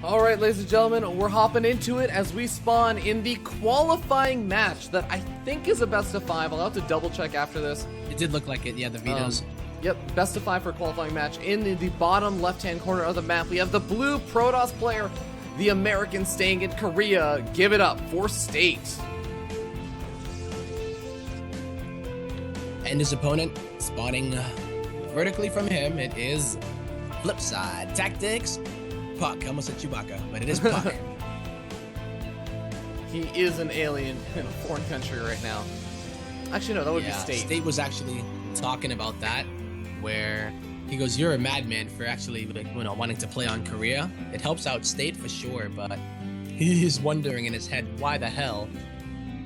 Alright, ladies and gentlemen, we're hopping into it as we spawn in the qualifying match that I think is a best of 5. I'll have to double check after this. It did look like it, yeah, the Vito's. Yep, best of 5 for a qualifying match. In the bottom left-hand corner of the map, we have the blue Protoss player, the American staying in Korea. Give it up for State. And his opponent, spawning vertically from him, it is Flipside Tactics. puCK, almost said Chewbacca, but it is puCK. He is an alien in a foreign country right now. Actually, no, that would be State. State was actually talking about that, where he goes, "You're a madman for actually, like, you know, wanting to play on Korea." It helps out State for sure, but he's wondering in his head why the hell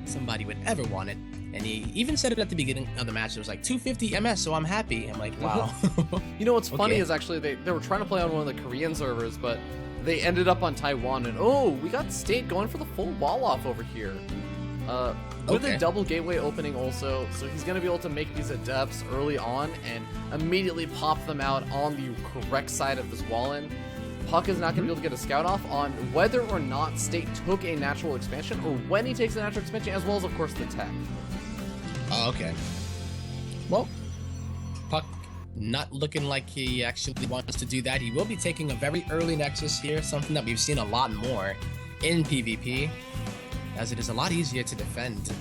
somebody would ever want it. And he even said it at the beginning of the match. It was like 250 MS, so I'm happy. I'm like, wow. You know what's funny is actually they were trying to play on one of the Korean servers, but they ended up on Taiwan. And oh, we got State going for the full wall off over here. With a double gateway opening also, so he's going to be able to make these adepts early on and immediately pop them out on the correct side of this wall in. puCK is not going to be able to get a scout off on whether or not State took a natural expansion or when he takes a natural expansion, as well as, of course, the tech. Oh, okay. Well, puCK not looking like he actually wants to do that. He will be taking a very early Nexus here, something that we've seen a lot more in PvP, as it is a lot easier to defend.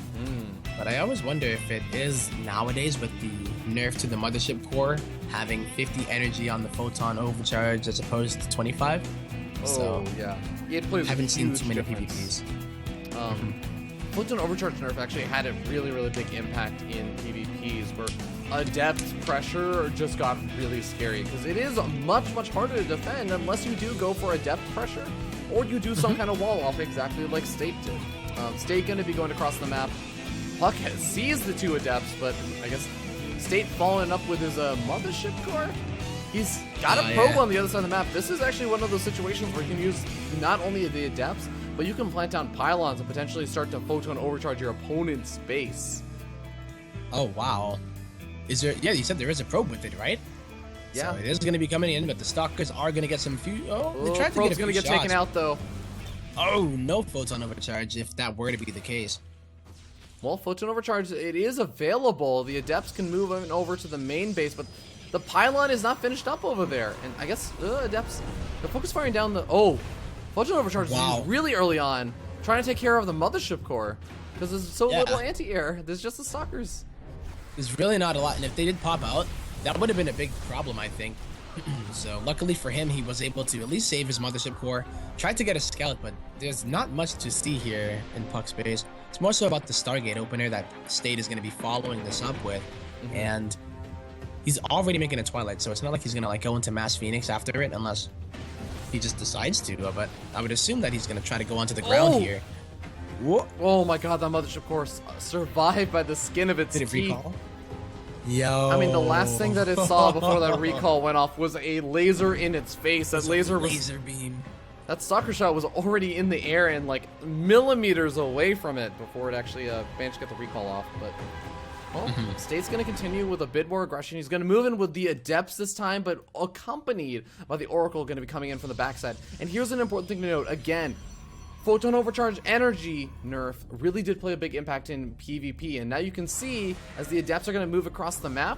But I always wonder if it is nowadays with the nerf to the mothership core, having 50 energy on the photon overcharge as opposed to 25. Oh, so, yeah. It plays haven't seen too many difference. PvPs. Photon Overcharge nerf actually had a really big impact in PvPs where adept pressure just got really scary because it is much harder to defend unless you do go for adept pressure or you do some kind of wall off exactly like State did. State going to be going across the map. puCK sees the two adepts, but I guess State following up with his mothership core. He's got a probe on the other side of the map. This is actually one of those situations where you can use not only the adepts, but you can plant down pylons and potentially start to photon overcharge your opponent's base. Oh, wow. Is there... Yeah, you said there is a probe with it, right? Yeah. So it is going to be coming in, but the stalkers are going to get some few... Oh, they tried to probe's get a few going to get taken out, though. Oh, no photon overcharge if that were to be the case. Well, photon overcharge, it is available. The adepts can move over to the main base, but the pylon is not finished up over there. And I guess adepts, they're focus firing down the... Oh, photon overcharge is really early on, trying to take care of the mothership core because there's so little anti-air. There's just the stalkers. There's really not a lot, and if they did pop out, that would have been a big problem, I think. So luckily for him, he was able to at least save his mothership core. Tried to get a scout, but there's not much to see here in puCK's base. It's more so about the Stargate opener that State is going to be following this up with, and he's already making a Twilight, so it's not like he's going to like go into Mass Phoenix after it unless he just decides to. But I would assume that he's going to try to go onto the ground here. Whoa. Oh my god, that mothership core survived by the skin of its teeth. Recall? Yo. I mean, the last thing that it saw before that recall went off was a laser in its face. That laser beam. That stalker shot was already in the air and like millimeters away from it before it actually managed to get the recall off. But well, State's going to continue with a bit more aggression. He's going to move in with the adepts this time, but accompanied by the Oracle going to be coming in from the backside. And here's an important thing to note. Again, photon overcharge energy nerf really did play a big impact in PvP, and now you can see as the adepts are going to move across the map,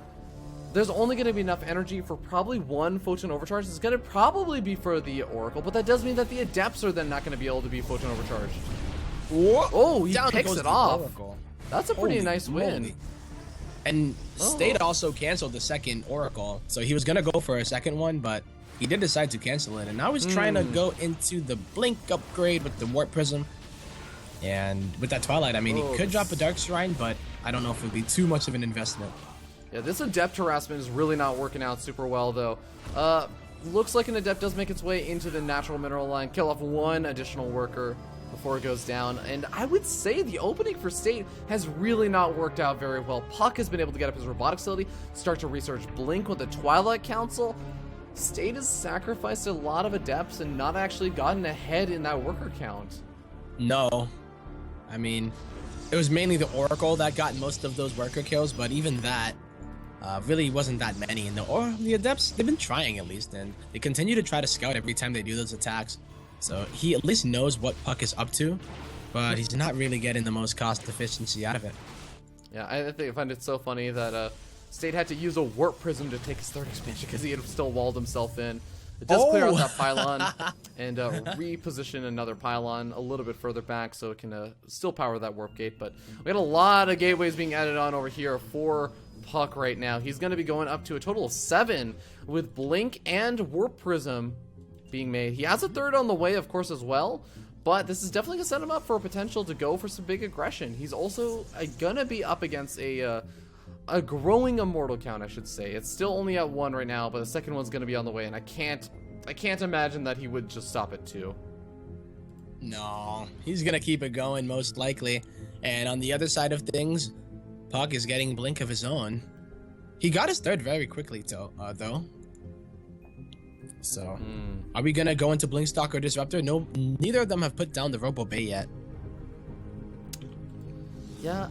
there's only going to be enough energy for probably one photon overcharge. It's going to probably be for the Oracle, but that does mean that the adepts are then not going to be able to be photon overcharged. Oh, he picks it off. That's a pretty nice win. And State also canceled the second Oracle, so he was going to go for a second one, but he did decide to cancel it, and now he's trying to go into the Blink upgrade with the Warp Prism. And with that Twilight, I mean, he could drop a Dark Shrine, but I don't know if it would be too much of an investment. Yeah, this Adept harassment is really not working out super well, though. Looks like an Adept does make its way into the natural mineral line, kill off one additional worker before it goes down. And I would say the opening for State has really not worked out very well. puCK has been able to get up his robotics facility, start to research Blink with the Twilight Council. State has sacrificed a lot of adepts and not actually gotten ahead in that worker count. No. I mean, it was mainly the Oracle that got most of those worker kills, but even that really wasn't that many. And the adepts, they've been trying at least, and they continue to try to scout every time they do those attacks. So he at least knows what puCK is up to, but he's not really getting the most cost efficiency out of it. Yeah, I find it so funny that State had to use a warp prism to take his third expansion because he had still walled himself in. It does clear out that pylon and reposition another pylon a little bit further back so it can still power that warp gate. But we got a lot of gateways being added on over here for puCK right now. He's going to be going up to a total of 7 with Blink and Warp Prism being made. He has a third on the way, of course, as well. But this is definitely going to set him up for a potential to go for some big aggression. He's also going to be up against a growing immortal count, I should say. It's still only at 1 right now, but the second one's going to be on the way, and I can't imagine that he would just stop at 2. No, he's going to keep it going most likely. And on the other side of things, puCK is getting Blink of his own. He got his third very quickly, though. So, are we going to go into Blink Stalker Disruptor? No, neither of them have put down the Robo Bay yet. Yeah,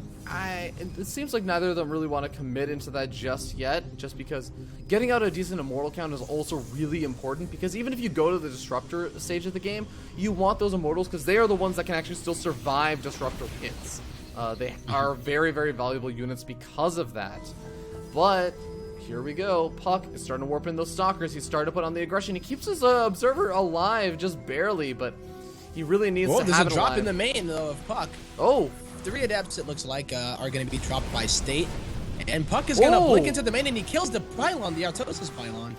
it seems like neither of them really want to commit into that just yet, just because getting out a decent immortal count is also really important, because even if you go to the disruptor stage of the game, you want those immortals because they are the ones that can actually still survive disruptor hits. They are very, very valuable units because of that. But here we go. puCK is starting to warp in those stalkers. He's starting to put on the aggression. He keeps his observer alive just barely, but he really needs to have it alive. There's a drop in the main though of puCK. Oh. 3 adepts, it looks like, are going to be dropped by State. And puCK is going to blink into the main, and he kills the pylon, the Artosis pylon.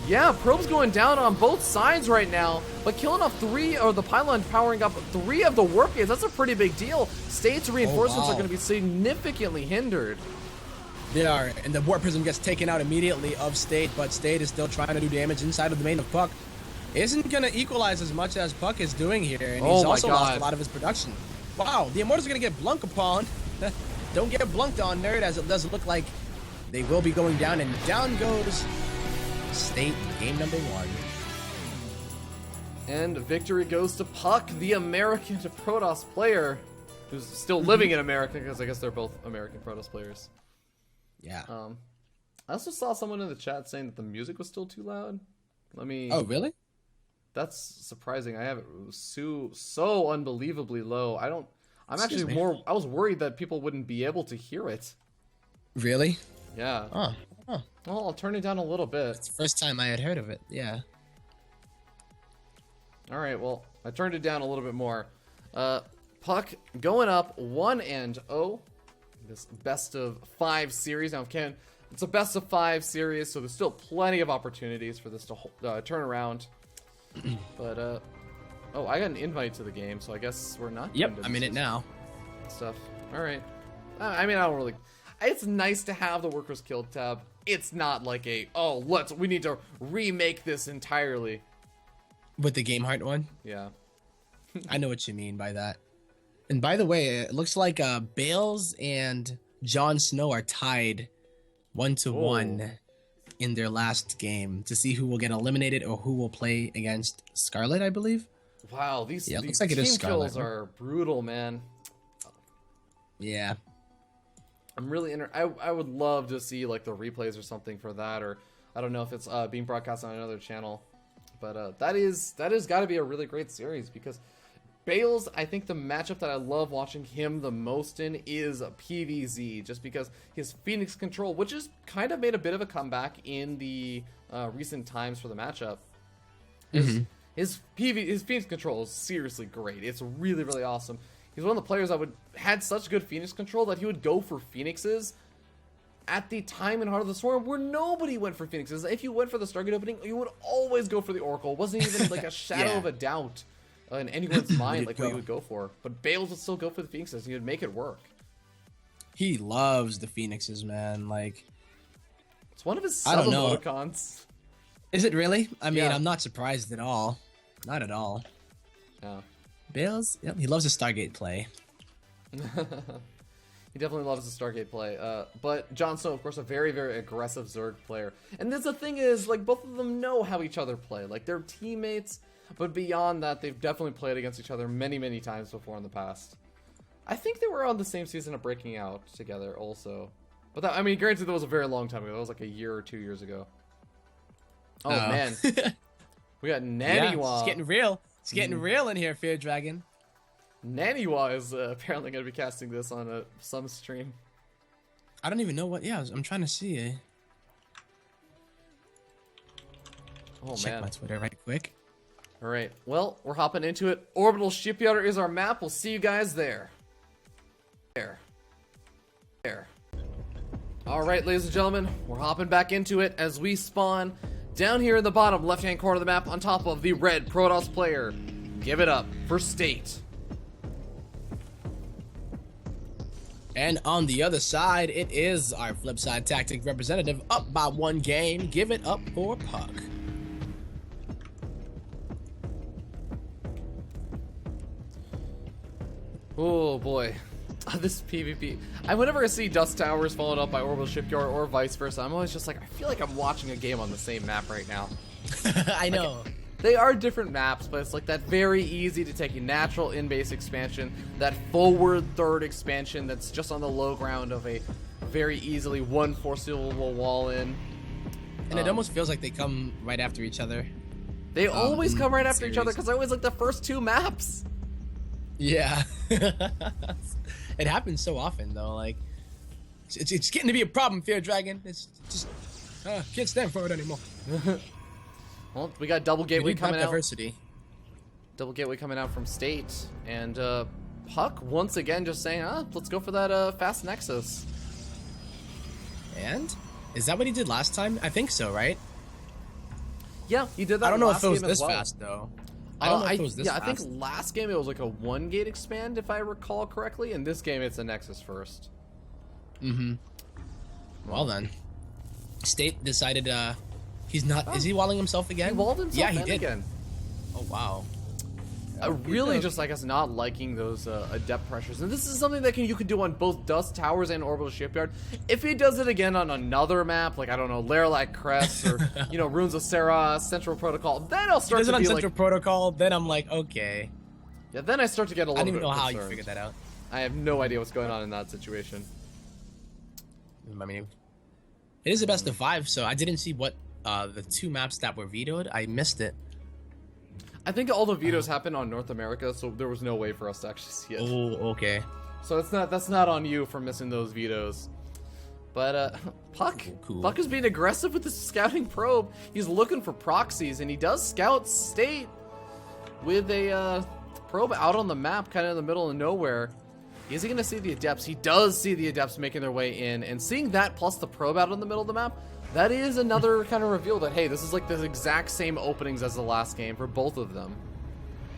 Yeah, Probe's going down on both sides right now, but killing off 3, or the pylon powering up 3 of the warp gates, that's a pretty big deal. State's reinforcements are going to be significantly hindered. They are, and the warp prism gets taken out immediately of State, but State is still trying to do damage inside of the main of puCK. Isn't going to equalize as much as puCK is doing here, and he's also lost a lot of his production. Wow, the Immortals are going to get blunk upon. Don't get blunked on, nerd, as it does look like they will be going down, and down goes State, game number 1. And victory goes to puCK, the American Protoss player, who's still living in America, because I guess they're both American Protoss players. Yeah. I also saw someone in the chat saying that the music was still too loud. Oh, really? That's surprising. I have it so unbelievably low. I was worried that people wouldn't be able to hear it. Really? Yeah. Oh. Well, I'll turn it down a little bit. It's the first time I had heard of it. Yeah. All right. Well, I turned it down a little bit more. puCK going up 1-0. This best of 5 series. Now, it's a best of 5 series, so there's still plenty of opportunities for this to turn around. But oh, I got an invite to the game, so I guess we're not. Yep, I'm in it now. Stuff. All right. I mean, I don't really. It's nice to have the workers killed tab. It's not like we need to remake this entirely. With the Game Heart one? Yeah. I know what you mean by that. And by the way, it looks like Bales and Jon Snow are tied 1-1 in their last game to see who will get eliminated or who will play against Scarlet, I believe. Wow, these looks like it is team Scarlet, kills are brutal, man. Yeah. I'm really I would love to see like the replays or something for that, or I don't know if it's being broadcast on another channel. But that has got to be a really great series, because Bales, I think the matchup that I love watching him the most in is PvZ, just because his Phoenix control, which has kind of made a bit of a comeback in the recent times for the matchup. His Phoenix control is seriously great. It's really, really awesome. He's one of the players that had such good Phoenix control that he would go for Phoenixes at the time in Heart of the Swarm where nobody went for Phoenixes. If you went for the Stargate opening, you would always go for the Oracle. It wasn't even like a shadow of a doubt in anyone's mind like what you would go for. But Bales would still go for the Phoenixes. He would make it work. He loves the Phoenixes, man. Like, it's one of his sub-emoticons. Is it really? I mean, I'm not surprised at all. Not at all. Yeah. Bales, yep, he loves a Stargate play. He definitely loves the Stargate play. But Jon Snow, of course, a very, very aggressive Zerg player. And the thing is, like, both of them know how each other play. Like, they're teammates, but beyond that, they've definitely played against each other many, many times before in the past. I think they were on the same season of Breaking Out together also. But that, I mean, granted, that was a very long time ago. That was like a year or 2 years ago. Oh, man. We got Natty It's getting real. It's getting real in here, Fear Dragon. Naniwa is apparently going to be casting this on some stream. I don't even know what. Yeah, I'm trying to see. Oh, Check man. my Twitter right quick. All right. Well, we're hopping into it. Orbital Shipyard is our map. We'll see you guys there. There. All right, ladies and gentlemen, we're hopping back into it as we spawn down here in the bottom left-hand corner of the map on top of the red Protoss player. Give it up for State. And on the other side, it is our flip side tactic representative up by 1 game. Give it up for puCK. Oh boy, this PvP. Whenever I see Dust Towers followed up by Orbital Shipyard or vice versa, I'm always just like, I feel like I'm watching a game on the same map right now. I know. They are different maps, but it's like that very easy to take a natural in-base expansion, that forward third expansion that's just on the low ground of a very easily one foreseeable wall in. And it almost feels like they come right after each other. They always come right after each other series. because they're always like the first 2 maps. Yeah. It happens so often though, like it's getting to be a problem, Fear Dragon. It's just can't stand for it anymore. Well, we got double gateway coming out. Diversity. Double gateway coming out from State, and puCK once again just saying, let's go for that fast nexus. And is that what he did last time? I think so, right? Yeah, he did that. I don't know last if it was game as this well. fast though. I don't know if it was this fast. I think last game it was like a 1 gate expand, if I recall correctly. In this game, it's a nexus first. Well then, State decided he's not. Is he walling himself again? He walled himself yeah, he in did. again. Oh wow. I really just, I guess, not liking those adept pressures. And this is something that you could do on both Dust Towers and Orbital Shipyard. If he does it again on another map, like, I don't know, Lairlac Crest or, Runes of Serra, Central Protocol, then I'll start to be on like... Central Protocol, then I'm like, okay. Yeah, then I start to get a little bit I don't even know how concerned. you figured that out. I have no idea what's going on in that situation. I mean, it is the best of 5, so I didn't see what the 2 maps that were vetoed. I missed it. I think all the vetoes happened on North America, so there was no way for us to actually see it. Oh, okay. So that's not on you for missing those vetoes. But puCK, Cool. puCK is being aggressive with the scouting probe. He's looking for proxies, and he does scout State with a probe out on the map, kind of in the middle of nowhere. Is he going to see the adepts? He does see the adepts making their way in, and seeing that plus the probe out in the middle of the map, that is another kind of reveal that, hey, this is like the exact same openings as the last game for both of them.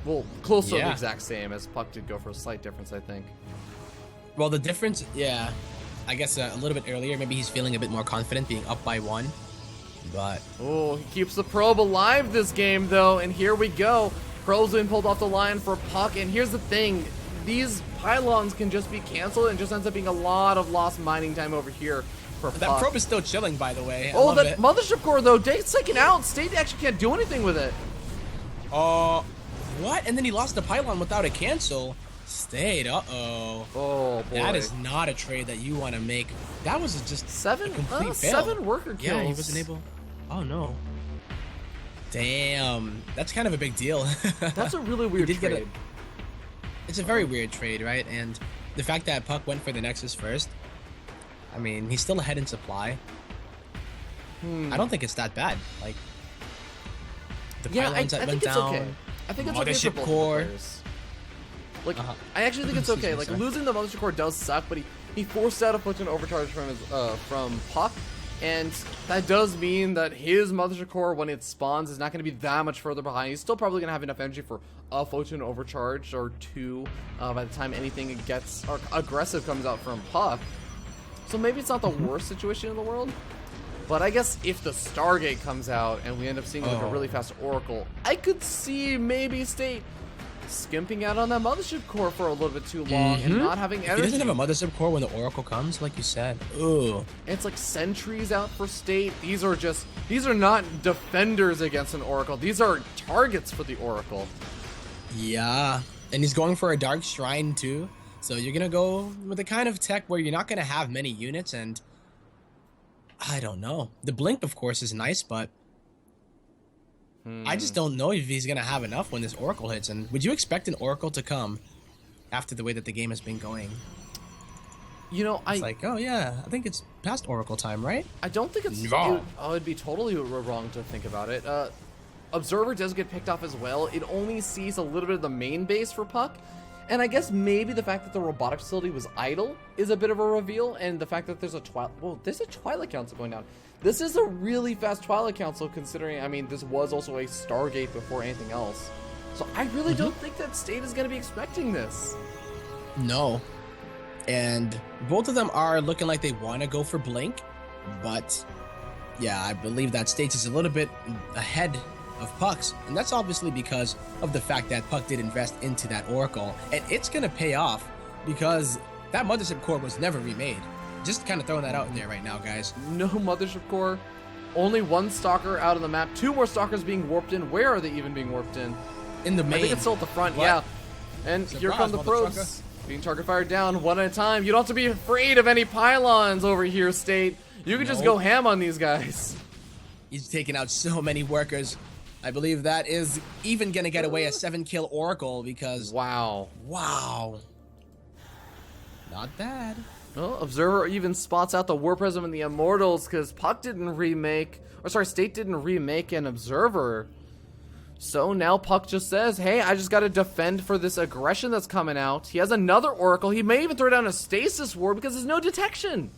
Well, close to the exact same, as puCK did go for a slight difference, I think. Well, the difference, yeah, I guess a little bit earlier, maybe he's feeling a bit more confident being up by 1, but... Oh, he keeps the probe alive this game, though, and here we go. Probe's been pulled off the line for puCK, and here's the thing. These pylons can just be canceled, and just ends up being a lot of lost mining time over here for That puCK. probe is still chilling, by the way. Oh, that mothership core, though, Date's taken out. State actually can't do anything with it. What? And then he lost the pylon without a cancel. State, uh-oh. Oh, boy. That is not a trade that you want to make. That was just a complete fail. 7 worker kills. Yeah, he wasn't able... Oh, no. Damn. That's kind of a big deal. That's a really weird trade. It's a very weird trade, right? And the fact that puCK went for the Nexus first, I mean, he's still ahead in supply. I don't think it's that bad. Like, the pylons that went down. Okay. I think it's okay for both core. players. Like, I actually think it's okay. Like, losing the mothership core does suck, but he forced out a Photon Overcharge from puCK, and that does mean that his mothership core, when it spawns, is not going to be that much further behind. He's still probably going to have enough energy for a Photon Overcharge or 2 by the time anything gets or aggressive comes out from puCK. So maybe it's not the worst situation in the world. But I guess if the Stargate comes out and we end up seeing like a really fast Oracle, I could see maybe State skimping out on that mothership core for a little bit too long and not having energy. He doesn't have a mothership core when the Oracle comes, like you said. Ooh. It's like sentries out for State. These are not defenders against an Oracle. These are targets for the Oracle. Yeah. And he's going for a Dark Shrine too. So you're going to go with the kind of tech where you're not going to have many units, and I don't know. The Blink, of course, is nice, but I just don't know if he's gonna have enough when this Oracle hits. And would you expect an Oracle to come after the way that the game has been going? You know, It's like, oh yeah, I think it's past Oracle time, right? I don't think it's... No. It'd be totally wrong to think about it. Observer does get picked off as well. It only sees a little bit of the main base for puCK. And I guess maybe the fact that the robotic facility was idle is a bit of a reveal. And the fact that there's a there's a Twilight Council going down. This is a really fast Twilight Council considering, I mean, this was also a Stargate before anything else. So I really don't think that State is going to be expecting this. No. And both of them are looking like they want to go for Blink, but yeah, I believe that States is a little bit ahead of puCK's, and that's obviously because of the fact that puCK did invest into that Oracle, and it's going to pay off because that Mothership Core was never remade. Just kind of throwing that out there right now, guys. No Mothership Core, only one Stalker out of the map, 2 more Stalkers being warped in. Where are they even being warped in? In the main. I think it's still at the front, What? yeah. And Surprise, here come the probes. motherfucker. Being target fired down one at a time. You don't have to be afraid of any pylons over here, State. You can just Nope. go ham on these guys. He's taking out so many workers. I believe that is even going to get away a 7-kill Oracle because... Wow. Wow. Not bad. Well, Observer even spots out the War Prism and the Immortals because puCK didn't remake... Or sorry, State didn't remake an Observer. So now puCK just says, hey, I just got to defend for this aggression that's coming out. He has another Oracle. He may even throw down a Stasis Ward because there's no detection.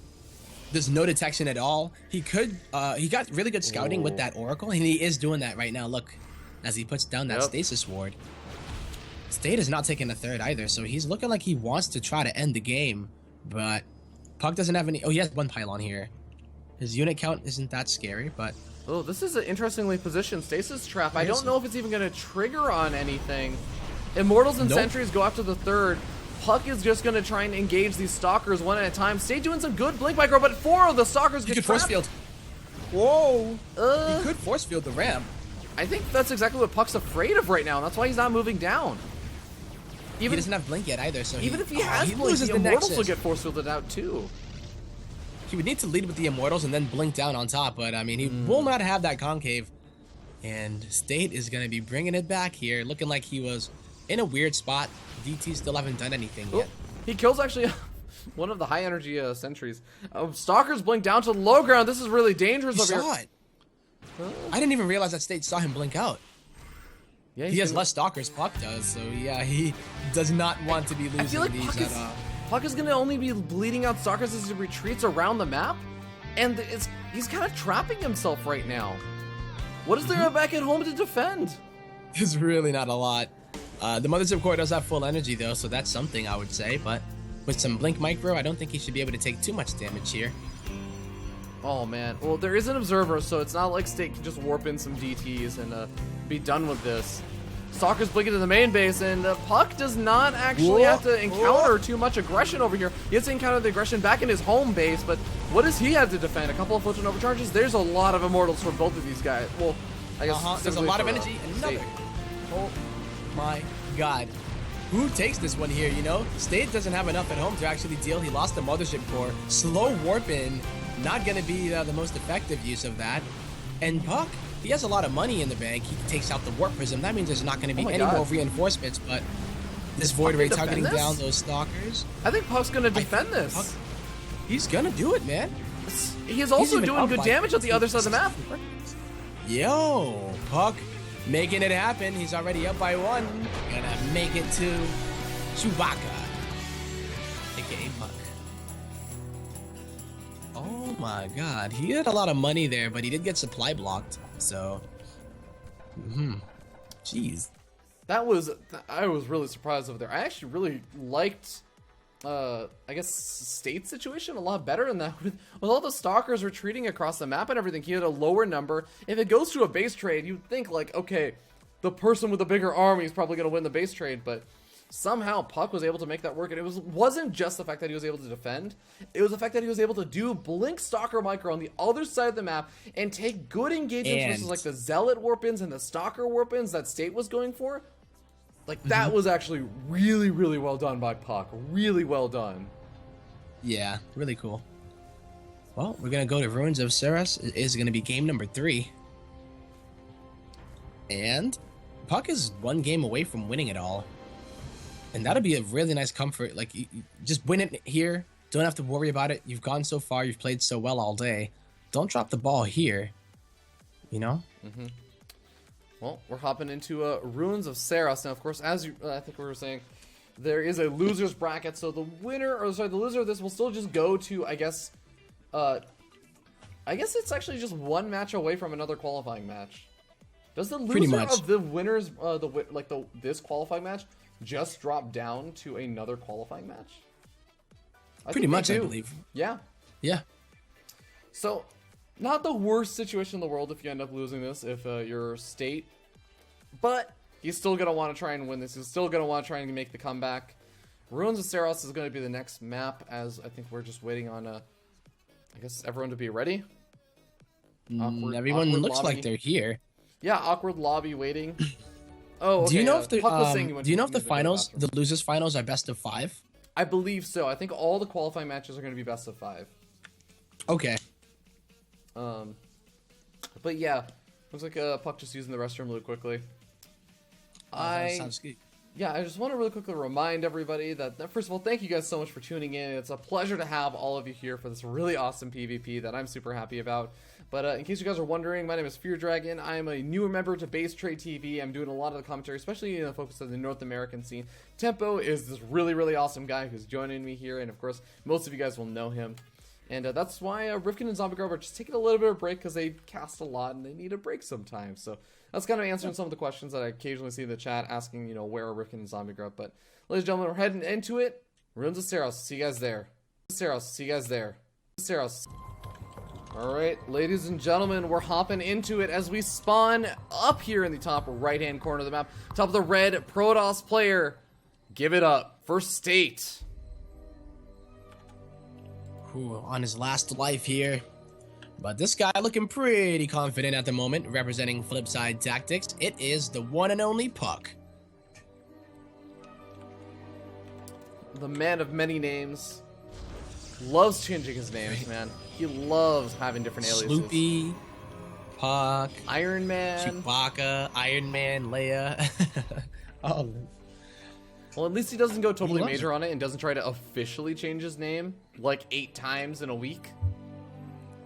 There's no detection at all. He could, he got really good scouting with that Oracle, and he is doing that right now. Look, as he puts down that Stasis Ward. State is not taking a third either, so he's looking like he wants to try to end the game, but puCK doesn't have any... Oh, he has 1 pylon here. His unit count isn't that scary, but... Oh, this is an interestingly positioned Stasis Trap. I don't know if it's even going to trigger on anything. Immortals and Sentries go after the third. puCK is just going to try and engage these Stalkers one at a time. State doing some good Blink Micro, but 4 of the Stalkers get He could trapped. force field. Whoa. He could force field the ramp. I think that's exactly what puCK's afraid of right now, and that's why he's not moving down. He doesn't have Blink yet either, so even if he has he Blink, loses the the Immortals Nexus. will get force fielded out too. He would need to lead with the Immortals and then Blink down on top, but I mean, he will not have that concave. And State is going to be bringing it back here, looking like he was in a weird spot. DT still haven't done anything yet. He kills actually one of the high energy sentries. Stalkers blink down to the low ground. This is really dangerous He over saw here. it. I didn't even realize that State saw him blink out. Yeah, He has less Stalkers, puCK does, so yeah, he does not want to be losing I feel like these puCK at all. puCK is going to only be bleeding out Stalkers as he retreats around the map. And he's kind of trapping himself right now. What is there back at home to defend? There's really not a lot. The Mothership Core does have full energy though, so that's something I would say, but with some Blink Micro, I don't think he should be able to take too much damage here. Oh man, well there is an Observer, so it's not like State can just warp in some DTs and be done with this. Stalker's blinking to the main base, and puCK does not actually have to encounter too much aggression over here. He has to encounter the aggression back in his home base, but what does he have to defend? A couple of photon overcharges? There's a lot of Immortals for both of these guys. Well, I guess There's a lot of energy. State. Another. Oh my god. Who takes this one here, you know? State doesn't have enough at home to actually deal. He lost the Mothership Core. Slow warp in. Not going to be the most effective use of that. And puCK, he has a lot of money in the bank. He takes out the Warp Prism. That means there's not going to be any more reinforcements, but this Void Ray targeting down those Stalkers. I think puCK's going to defend this. He's going to do it, man. He is also even doing up good by damage on the other side of the map. Yo, puCK making it happen. He's already up by 1. Gonna make it to Chewbacca, aka puCK. Oh my god, he had a lot of money there, but he did get supply blocked, so... Jeez. I was really surprised over there. I actually really liked, I guess, State situation a lot better in that. With all the Stalkers retreating across the map and everything, he had a lower number. If it goes to a base trade, you'd think, like, okay, the person with the bigger army is probably going to win the base trade, but somehow puCK was able to make that work, and it wasn't just the fact that he was able to defend, it was the fact that he was able to do Blink Stalker Micro on the other side of the map and take good engagements versus like the Zealot warp-ins and the Stalker warp-ins that State was going for. Like, that was actually really, really well done by puCK. Really well done. Yeah, really cool. Well, we're gonna go to Ruins of Ceres. It is gonna be game number 3. And puCK is one game away from winning it all. And that'll be a really nice comfort. Like, you just win it here. Don't have to worry about it. You've gone so far. You've played so well all day. Don't drop the ball here. You know? Mm-hmm. Well, we're hopping into Ruins of Saros. Now, of course, as I think we were saying, there is a loser's bracket. So the winner, or sorry, the loser of this will still just go to, I guess it's actually just one match away from another qualifying match. Does the loser of the winners, this qualifying match, just drop down to another qualifying match? Pretty much, I believe. Yeah. Yeah. So, not the worst situation in the world if you end up losing this, if you're State. But he's still going to want to try and win this. He's still going to want to try and make the comeback. Ruins of Saros is going to be the next map, as I think we're just waiting on, I guess, everyone to be ready. Everyone looks lobby. Like they're here. Yeah, awkward lobby waiting. Oh, okay. Do you know if the finals, the losers finals, are best of 5? I believe so. I think all the qualifying matches are going to be best of 5. Okay. But yeah, looks like puCK just using the restroom really quickly. Sounds good. Yeah, I just want to really quickly remind everybody that first of all, thank you guys so much for tuning in. It's a pleasure to have all of you here for this really awesome PvP that I'm super happy about. But in case you guys are wondering, my name is Fear Dragon. I am a newer member to BaseTradeTV. I'm doing a lot of the commentary, especially focused on the North American scene. Tempo is this really, really awesome guy who's joining me here, and of course, most of you guys will know him. And that's why Rifkin and Zombie Grub are just taking a little bit of a break because they cast a lot and they need a break sometimes. So that's kind of answering some of the questions that I occasionally see in the chat asking, where are Rifkin and Zombie Grub. But ladies and gentlemen, we're heading into it. Ruins of Saros. See you guys there. See you guys there. Saros. Alright, ladies and gentlemen, we're hopping into it as we spawn up here in the top right-hand corner of the map. Top of the red Protoss player. Give it up for State. On his last life here. But this guy looking pretty confident at the moment, representing Flipside Tactics. It is the one and only puCK. The man of many names. Loves changing his names, man. He loves having different aliases. Sloopy, puCK, Iron Man, Chewbacca, Iron Man, Leia. Oh. Well, at least he doesn't go totally major on it and doesn't try to officially change his name like 8 times in a week.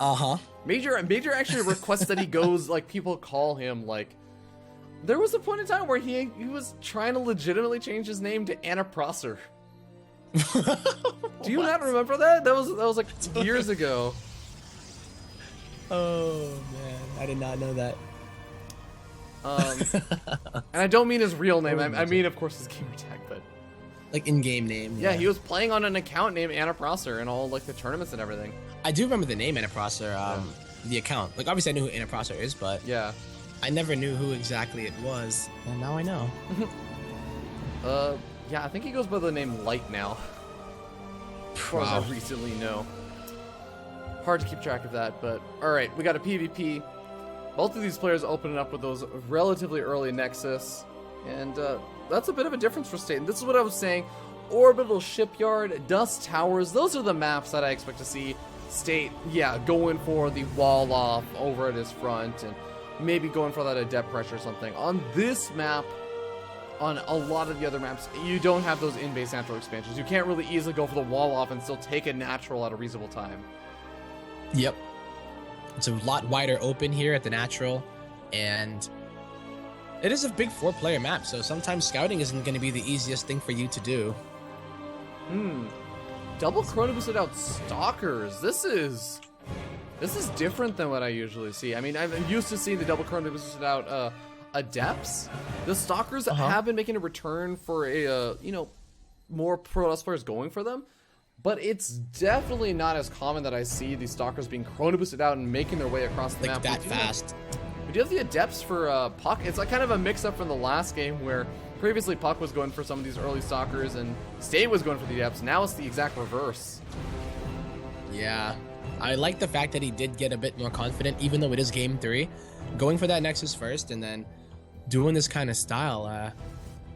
Uh-huh. Major actually requests that he goes, like, people call him, like... There was a point in time where he was trying to legitimately change his name to Anna Prosser. Do you not remember that? That was like years ago. Oh man, I did not know that. And I don't mean his real name. I mean, of course, his gamer tag, but like in-game name. Yeah, he was playing on an account named Anna Prosser in all like the tournaments and everything. I do remember the name Anna Prosser. The account. Like obviously I knew who Anna Prosser is, but yeah, I never knew who exactly it was, and now I know. Yeah, I think he goes by the name Light now. As far as I recently know. Hard to keep track of that, but alright, we got a PvP. Both of these players opening up with those relatively early Nexus, and that's a bit of a difference for State. And this is what I was saying, Orbital Shipyard, Dust Towers, those are the maps that I expect to see State, yeah, going for the wall off over at his front, and maybe going for that Adept Pressure or something. On this map, on a lot of the other maps, you don't have those in-base natural expansions. You can't really easily go for the wall off and still take a natural at a reasonable time. Yep. It's a lot wider open here at the natural, and it is a big 4-player map, so sometimes scouting isn't going to be the easiest thing for you to do. Double chrono boosted out Stalkers. This is different than what I usually see. I mean, I'm used to seeing the double chrono boosted out Adepts. The Stalkers have been making a return for a more Protoss players going for them, but it's definitely not as common that I see these Stalkers being chrono boosted out and making their way across the map that fast. We do have the Adepts for puCK. It's like kind of a mix-up from the last game where previously puCK was going for some of these early Stalkers and State was going for the Adepts. Now it's the exact reverse. Yeah, I like the fact that he did get a bit more confident, even though it is game 3, going for that Nexus first and then doing this kind of style.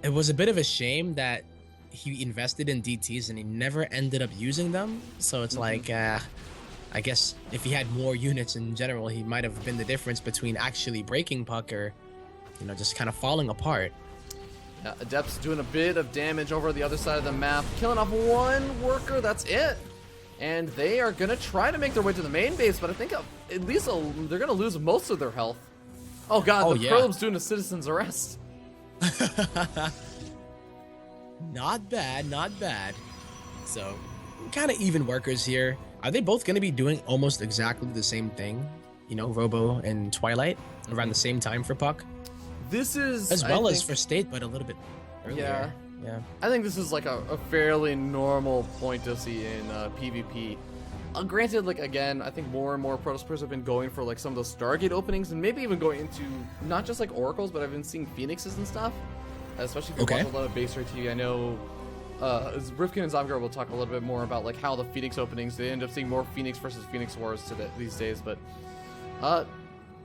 It was a bit of a shame that he invested in DTs and he never ended up using them. So it's like, I guess if he had more units in general, he might have been the difference between actually breaking puCK or you know, just kind of falling apart. Yeah, Adept's doing a bit of damage over the other side of the map, killing off one worker, that's it. And they are going to try to make their way to the main base, but I think at least they're going to lose most of their health. Oh god, the probe's doing a citizen's arrest. Not bad, not bad. So, kind of even workers here. Are they both going to be doing almost exactly the same thing? You know, Robo and Twilight around the same time for puCK? This is... As well as for State, but a little bit earlier. Yeah. I think this is like a fairly normal point to see in PvP. Granted, like, again, I think more and more Protoss players have been going for like some of those Stargate openings, and maybe even going into not just like Oracles, but I've been seeing Phoenixes and stuff. Especially if you watch a lot of BaseTradeTV. I know Rifkin and Zomgar will talk a little bit more about like how the Phoenix openings, they end up seeing more Phoenix versus Phoenix wars these days, but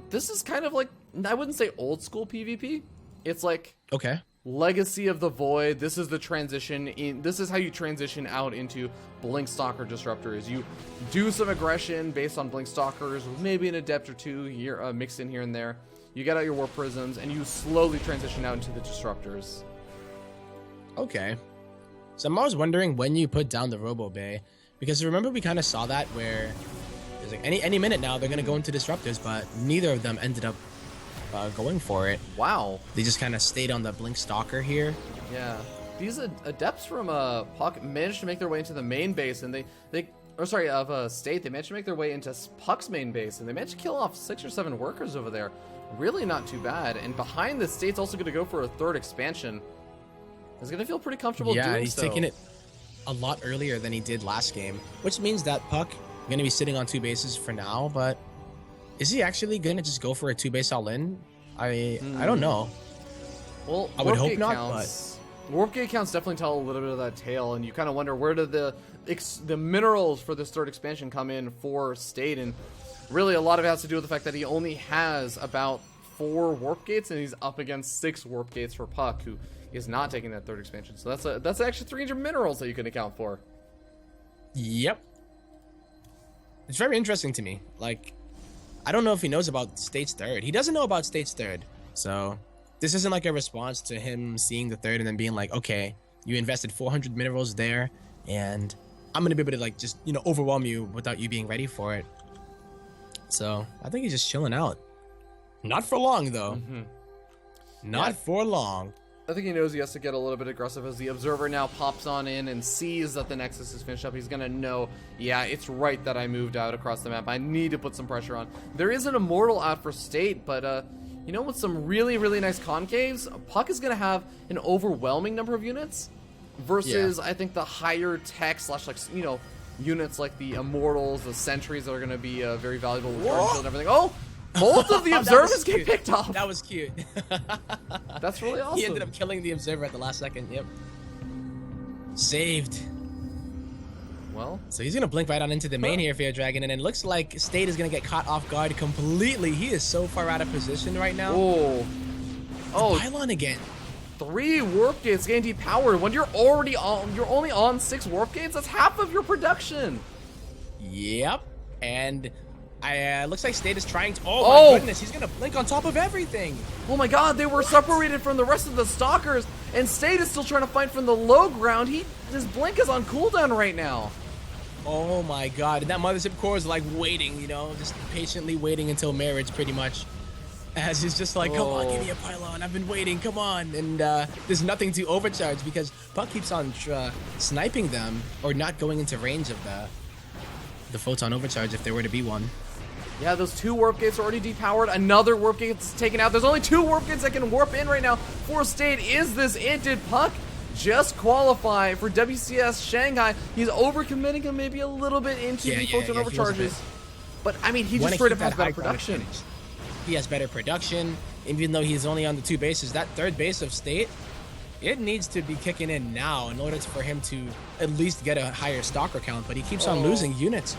this is kind of like, I wouldn't say old school PvP. It's like Legacy of the Void. This is the transition in. This is how you transition out into Blink Stalker Disruptors. You do some aggression based on Blink Stalkers, with maybe an Adept or two here mixed in here and there. You get out your Warp Prisms, and you slowly transition out into the Disruptors. Okay. So I'm always wondering when you put down the Robo Bay, because remember we kind of saw that where there's like any minute now they're gonna go into Disruptors, but neither of them ended up going for it. Wow. They just kind of stayed on the Blink Stalker here. Yeah. These Adepts from puCK managed to make their way into the main base, and of State, they managed to make their way into puCK's main base, and they managed to kill off 6 or 7 workers over there. Really not too bad. And behind this, State's also going to go for a 3rd expansion. He's going to feel pretty comfortable doing so. Yeah, he's taking it a lot earlier than he did last game, which means that puCK going to be sitting on 2 bases for now, but is he actually going to just go for a 2-base all-in? I don't know. Well, I would hope not, but Warp Gate counts definitely tell a little bit of that tale, and you kind of wonder where do the minerals for this 3rd expansion come in for State, and really a lot of it has to do with the fact that he only has about 4 Warp Gates, and he's up against 6 Warp Gates for puCK, who is not taking that 3rd expansion. So that's actually 300 minerals that you can account for. Yep. It's very interesting to me. Like, I don't know if he knows about State's 3rd. He doesn't know about State's 3rd. So this isn't like a response to him seeing the 3rd and then being like, okay, you invested 400 minerals there, and I'm going to be able to like just, you know, overwhelm you without you being ready for it. So I think he's just chilling out. Not for long, though. Not for long. I think he knows he has to get a little bit aggressive as the Observer now pops on in and sees that the Nexus is finished up. He's going to know, yeah, it's right that I moved out across the map. I need to put some pressure on. There is an Immortal out for State, but, you know, with some really, really nice concaves, puCK is going to have an overwhelming number of units versus, I think, the higher tech / like, you know, units like the Immortals, the Sentries that are going to be very valuable with Guardian and everything. Oh! Both of the Observers get picked off. That was cute. That's really awesome. He ended up killing the Observer at the last second. Yep. Saved. Well, so he's gonna blink right on into the main here, Fear Dragon, and it looks like State is gonna get caught off guard completely. He is so far out of position right now. Oh, pylon again. 3 Warp Gates getting depowered when you're only on 6 Warp Gates. That's half of your production. Yep, and. Looks like State is trying to. Oh my goodness, he's gonna blink on top of everything. Oh my god, they were separated from the rest of the Stalkers, and State is still trying to fight from the low ground. His blink is on cooldown right now. Oh my god, and that Mothership Core is like waiting, you know, just patiently waiting until marriage, pretty much. As he's just like, come on, give me a pylon, I've been waiting, come on. And there's nothing to overcharge because puCK keeps on sniping them or not going into range of the photon overcharge if there were to be one. Yeah, those 2 Warp Gates are already depowered. Another Warp Gate's taken out. There's only 2 Warp Gates that can warp in right now for State. Is this it? Did puCK just qualify for WCS Shanghai? He's overcommitting him maybe a little bit into the photon overcharges. But, I mean, he just straight up has better production. He has better production, even though he's only on the 2 bases. That 3rd base of State, it needs to be kicking in now in order for him to at least get a higher Stalker count, but he keeps on losing units.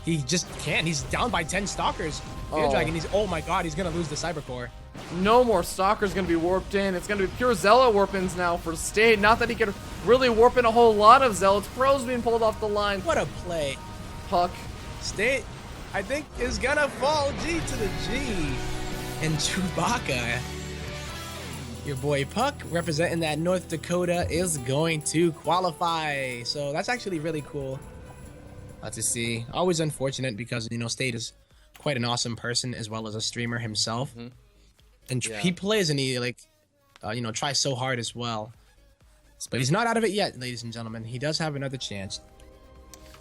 He just can't. He's down by 10 Stalkers. Fear Dragon, oh my god, he's going to lose the Cyber Core. No more Stalkers going to be warped in. It's going to be pure Zealot warp-ins now for State. Not that he could really warp in a whole lot of Zealots. Pros being pulled off the line. What a play. puCK. State, I think, is going to fall G to the G. And Chewbacca Your boy puCK, representing that North Dakota, is going to qualify. So that's actually really cool to see. Always unfortunate because, you know, State is quite an awesome person as well as a streamer himself. And he plays and he, like, you know, tries so hard as well. But he's not out of it yet, ladies and gentlemen. He does have another chance.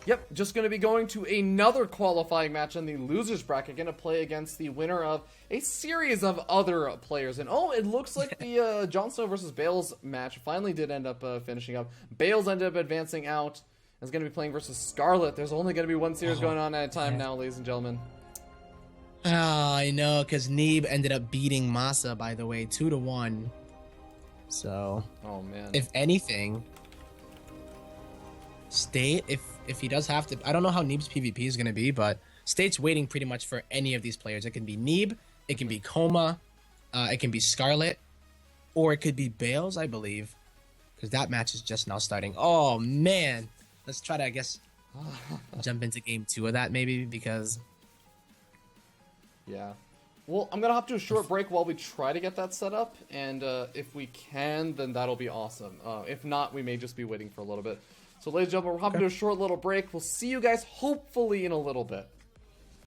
Yep, just going to be going to another qualifying match in the losers bracket. Going to play against the winner of a series of other players. And oh, it looks like the Jon Snow versus Bales match finally did end up finishing up. Bales ended up advancing out. Is going to be playing versus Scarlet. There's only going to be one series going on at a time now, ladies and gentlemen. Oh, I know, because Neeb ended up beating Masa, by the way, 2-1. So, oh man, if anything, State, if he does have to, I don't know how Neeb's PvP is going to be, but State's waiting pretty much for any of these players. It can be Neeb, it can be Coma, it can be Scarlet, or it could be Bales, I believe, because that match is just now starting. Oh man, let's try to, I guess, jump into game 2 of that maybe, because yeah. Well, I'm going to hop to a short break while we try to get that set up, and if we can, then that'll be awesome. If not, we may just be waiting for a little bit. So, ladies and gentlemen, we're hopping to a short little break. We'll see you guys hopefully in a little bit.